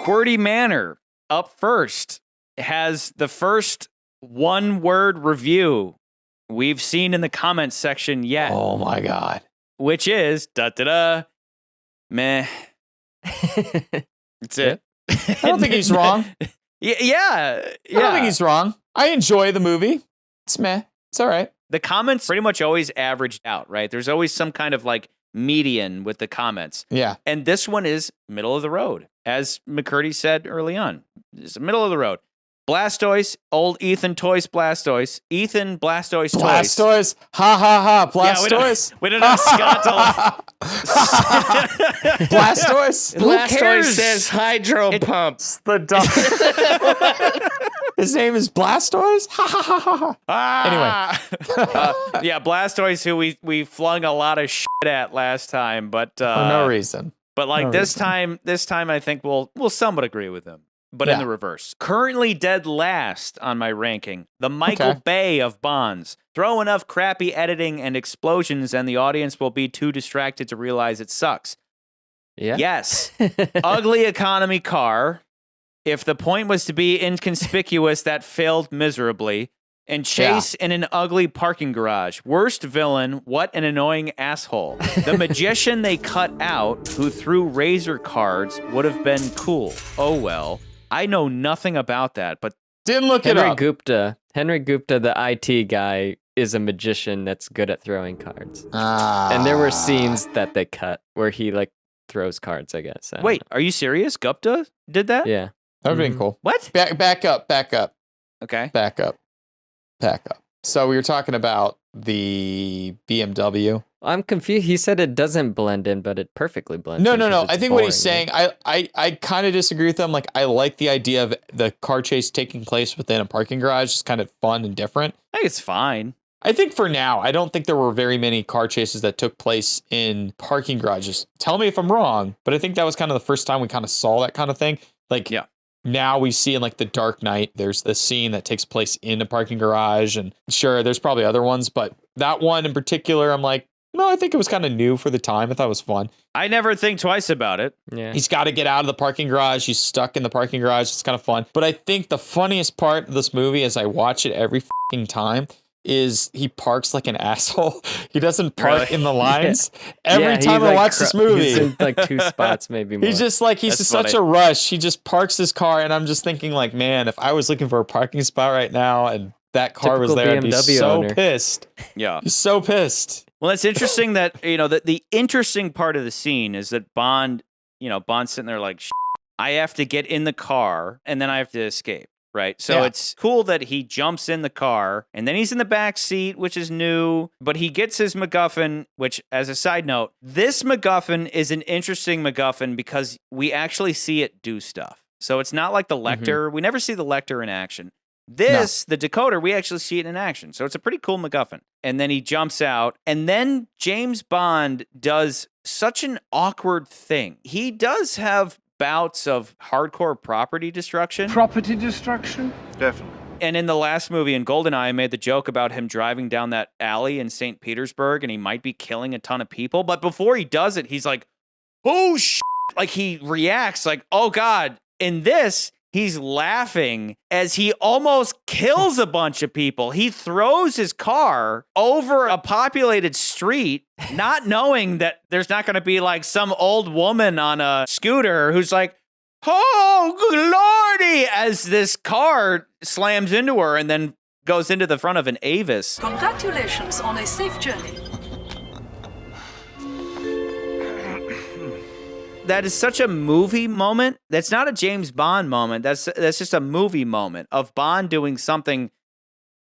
Quirty Manor up first has the first one-word review we've seen in the comments section yet. Oh my God. Which is meh. That's it. I don't think he's wrong. Yeah. I don't think he's wrong. I enjoy the movie. It's meh. It's all right. The comments pretty much always averaged out, right? There's always some kind of like median with the comments. Yeah. And this one is middle of the road. As McCurdy said early on, it's the middle of the road. Blastoise, old Ethan Toys Blastoise. Ethan Blastoise Toys. Blastoise. Ha ha ha. Blastoise. Yeah, we don't have Scott to Blastoise. Blastoise says hydro pumps. The dog. His name is Blastoise? Ha ha ha ha ha. Anyway. Yeah, Blastoise, who we flung a lot of shit at last time, but For no reason. But like No this reason. time I think we'll somewhat agree with him. But in the reverse. Currently dead last on my ranking, the Michael Bay of Bonds. Throw enough crappy editing and explosions and the audience will be too distracted to realize it sucks. Yeah. Yes. Ugly economy car. If the point was to be inconspicuous, that failed miserably. And chase in an ugly parking garage. Worst villain, what an annoying asshole. The magician they cut out, who threw razor cards, would have been cool. Oh well. I know nothing about that, but didn't look it up. Henry Gupta, the IT guy, is a magician that's good at throwing cards. And there were scenes that they cut where he like throws cards, I guess. Wait, are you serious? Gupta did that? Yeah. That would have been cool. What? Back up. Okay. Back up. So we were talking about the BMW. I'm confused. He said it doesn't blend in, but it perfectly blends in. No. I think what he's saying, I kind of disagree with him. Like, I like the idea of the car chase taking place within a parking garage. It's kind of fun and different. I think it's fine. I think for now, I don't think there were very many car chases that took place in parking garages. Tell me if I'm wrong, but I think that was kind of the first time we kind of saw that kind of thing. Like, now we see in like The Dark Knight, there's this scene that takes place in a parking garage. And sure, there's probably other ones, but that one in particular, I'm like, no, I think it was kind of new for the time. I thought it was fun. I never think twice about it. Yeah. He's got to get out of the parking garage. He's stuck in the parking garage. It's kind of fun. But I think the funniest part of this movie, as I watch it every fucking time, is he parks like an asshole. He doesn't park in the lines. Every time I watch this movie. He's in like two spots, maybe more. He's just like, he's in such a rush. He just parks his car. And I'm just thinking like, man, if I was looking for a parking spot right now and that car was there, I'd be so pissed. Yeah. He's so pissed. Well, it's interesting that, the interesting part of the scene is that Bond's sitting there like, I have to get in the car and then I have to escape. Right. So it's cool that he jumps in the car and then he's in the back seat, which is new, but he gets his MacGuffin, which, as a side note, this MacGuffin is an interesting MacGuffin because we actually see it do stuff. So it's not like the Lecter. We never see the Lecter in action. The decoder, we actually see it in action. So it's a pretty cool MacGuffin. And then he jumps out and then James Bond does such an awkward thing. He does have bouts of hardcore property destruction. Property destruction? Definitely. And in the last movie, in GoldenEye, I made the joke about him driving down that alley in St. Petersburg and he might be killing a ton of people. But before he does it, he's like, oh, shit. Like he reacts like, oh, God. In this, he's laughing as he almost kills a bunch of people. He throws his car over a populated street, not knowing that there's not going to be like some old woman on a scooter who's like, oh, good lordy, as this car slams into her and then goes into the front of an Avis. Congratulations on a safe journey. That is such a movie moment. That's not a James Bond moment. That's just a movie moment of Bond doing something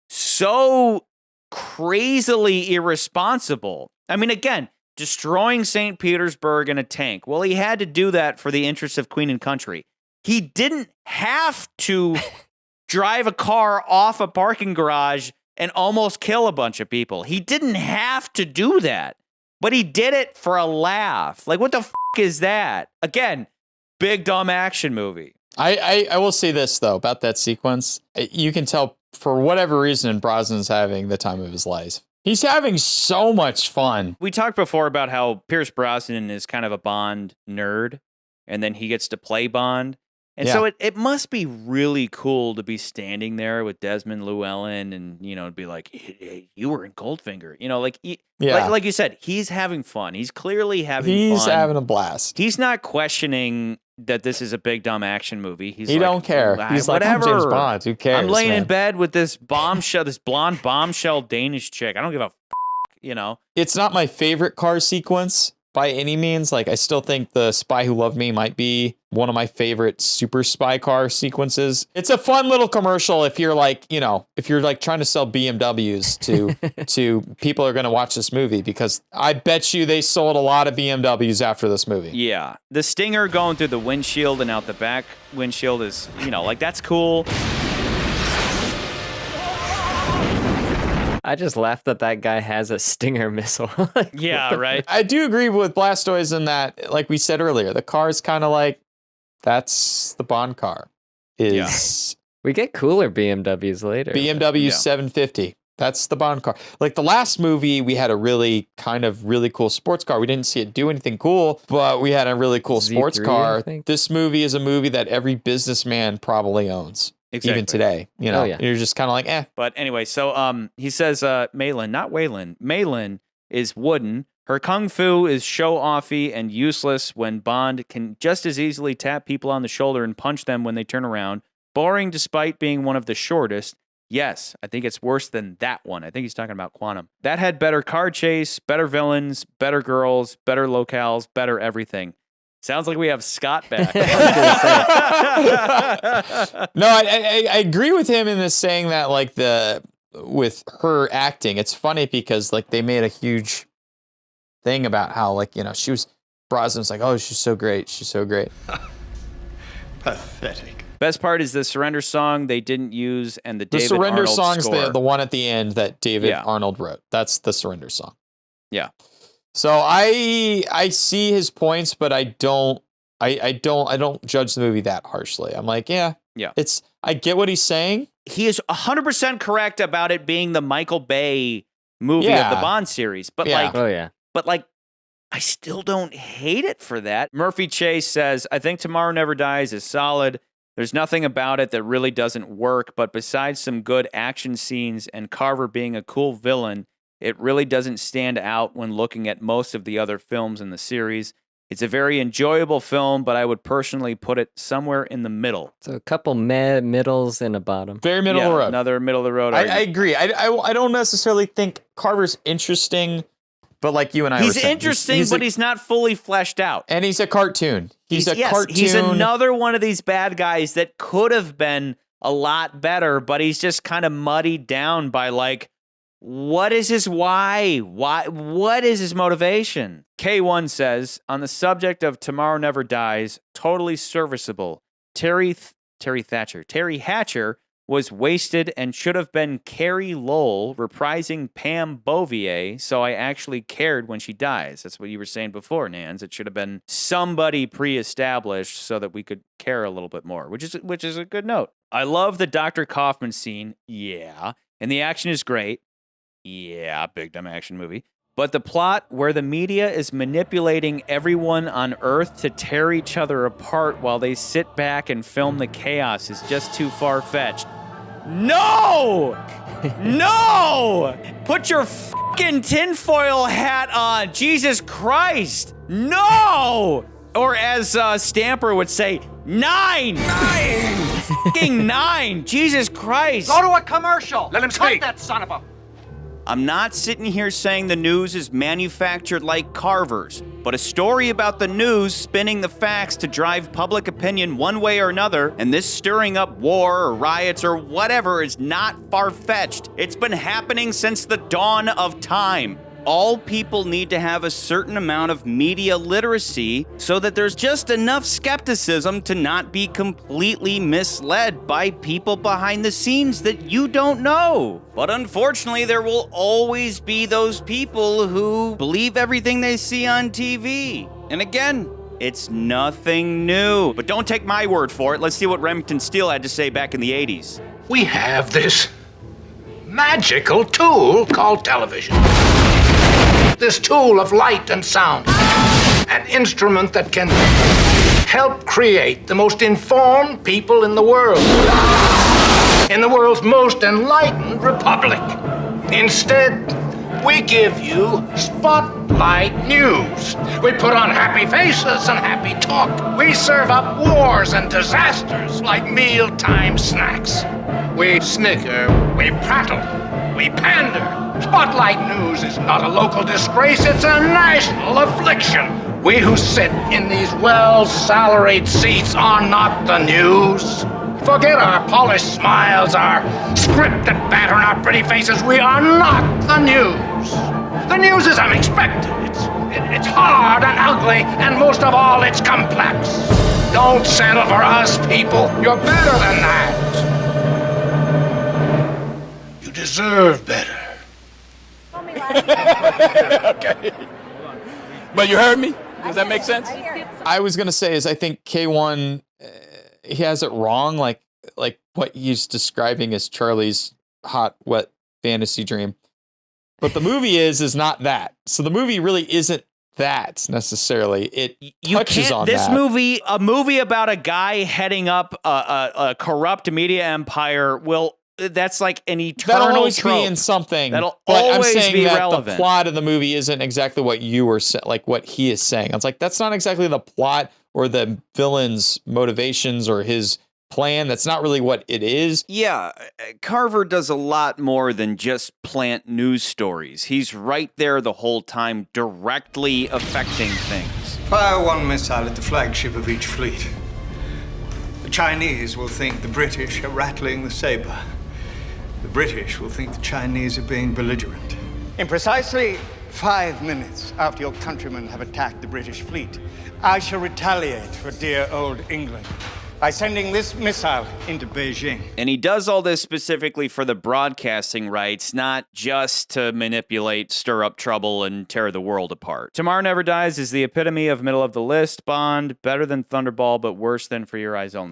so crazily irresponsible. I mean, again, destroying St. Petersburg in a tank. Well, he had to do that for the interests of Queen and Country. He didn't have to drive a car off a parking garage and almost kill a bunch of people. He didn't have to do that. But he did it for a laugh. Like, what the is that? Again, big dumb action movie. I will say this, though, about that sequence. You can tell, for whatever reason, Brosnan's having the time of his life. He's having so much fun. We talked before about how Pierce Brosnan is kind of a Bond nerd, and then he gets to play Bond. And so it must be really cool to be standing there with Desmond Llewellyn and, be like, hey, you were in Goldfinger. Like you said, he's having fun. He's clearly having fun. He's having a blast. He's not questioning that this is a big, dumb action movie. He don't care. He's whatever. Like, I'm James Bond. Who cares, I'm laying in bed with this bombshell, this blonde bombshell Danish chick. I don't give a It's not my favorite car sequence by any means. Like, I still think The Spy Who Loved Me might be one of my favorite super spy car sequences. It's a fun little commercial if you're like, trying to sell BMWs to people who are going to watch this movie, because I bet you they sold a lot of BMWs after this movie. Yeah. The stinger going through the windshield and out the back windshield is, that's cool. I just laughed that guy has a Stinger missile. Yeah, right. I do agree with Blastoise in that, like we said earlier, the car is kind of like, that's the Bond car. We get cooler BMWs later. BMW 750. That's the Bond car. Like the last movie, we had a really cool sports car. We didn't see it do anything cool, but we had a really cool sports car. This movie is a movie that every businessman probably owns. Exactly. Even today, you're just kind of like, eh. But anyway, so he says Malin, not Waylon. Malin is wooden. Her kung fu is show-offy and useless when Bond can just as easily tap people on the shoulder and punch them when they turn around. Boring despite being one of the shortest. Yes, I think it's worse than that one. I think he's talking about Quantum. That had better car chase, better villains, better girls, better locales, better everything. Sounds like we have Scott back. No, I agree with him in this, saying that like with her acting, it's funny because like they made a huge thing about how like, she was, Brosnan's like, oh, she's so great. She's so great. Pathetic. Best part is the Surrender song they didn't use, and the David Surrender Arnold song's score. the one at the end that David Arnold wrote. That's the Surrender song. Yeah. So I see his points, but I don't judge the movie that harshly. I'm like, yeah. I get what he's saying. He is 100% correct about it being the Michael Bay movie of the Bond series, but I still don't hate it for that. Murphy Chase says, I think Tomorrow Never Dies is solid. There's nothing about it that really doesn't work, but besides some good action scenes and Carver being a cool villain, it really doesn't stand out when looking at most of the other films in the series. It's a very enjoyable film, but I would personally put it somewhere in the middle. So a couple middles and a bottom. Very middle of the road. Another middle of the road. I agree. I don't necessarily think Carver's interesting, but like you and I were saying. He's interesting, but he's not fully fleshed out. And he's a cartoon. He's a cartoon. He's another one of these bad guys that could have been a lot better, but he's just kind of muddied down by like, what is his why? What is his motivation? K1 says, on the subject of Tomorrow Never Dies, totally serviceable. Terry Hatcher was wasted and should have been Carrie Lowell reprising Pam Bouvier, so I actually cared when she dies. That's what you were saying before, Nans. It should have been somebody pre-established so that we could care a little bit more, which is a good note. I love the Dr. Kaufman scene, and the action is great. Yeah, big dumb action movie. But the plot where the media is manipulating everyone on Earth to tear each other apart while they sit back and film the chaos is just too far-fetched. No! No! Put your fucking tinfoil hat on! Jesus Christ! No! Or as Stamper would say, 9! 9! Fucking 9! Jesus Christ! Go to a commercial! Let him speak! Cut that son of a... I'm not sitting here saying the news is manufactured like Carver's, but a story about the news spinning the facts to drive public opinion one way or another, and this stirring up war or riots or whatever is not far-fetched. It's been happening since the dawn of time. All people need to have a certain amount of media literacy so that there's just enough skepticism to not be completely misled by people behind the scenes that you don't know. But unfortunately, there will always be those people who believe everything they see on TV. And again, it's nothing new. But don't take my word for it. Let's see what Remington Steele had to say back in the 80s. We have this magical tool called television. This tool of light and sound. An instrument that can help create the most informed people in the world. In the world's most enlightened republic. Instead, we give you spotlight news. We put on happy faces and happy talk. We serve up wars and disasters like mealtime snacks. We snicker, we prattle, we pander. Spotlight news is not a local disgrace, it's a national affliction. We who sit in these well-salaried seats are not the news. Forget our polished smiles, our scripted banter, and our pretty faces. We are not the news. The news is unexpected. It's hard and ugly, and most of all, it's complex. Don't settle for us, people. You're better than that. You deserve better. Okay. But you heard me? Does that make sense? I was gonna say is I think K1 he has it wrong, like what he's describing as Charlie's hot, wet fantasy dream. But the movie is not that. So the movie really isn't that necessarily. It touches on this that. movie, a movie about a guy heading up a corrupt media empire that's like an eternal That'll always trope. be in something. That'll but always I'm saying be that relevant. The plot of the movie isn't exactly what you were like what he is saying. It's like that's not exactly the plot or the villain's motivations or his plan. That's not really what it is. Yeah, Carver does a lot more than just plant news stories. He's right there the whole time, directly affecting things. Fire one missile at the flagship of each fleet. The Chinese will think the British are rattling the saber. The British will think the Chinese are being belligerent. In precisely 5 minutes after your countrymen have attacked the British fleet, I shall retaliate for dear old England by sending this missile into Beijing. And he does all this specifically for the broadcasting rights, not just to manipulate, stir up trouble, and tear the world apart. Tomorrow Never Dies is the epitome of middle of the list Bond, better than Thunderball, but worse than For Your Eyes Only.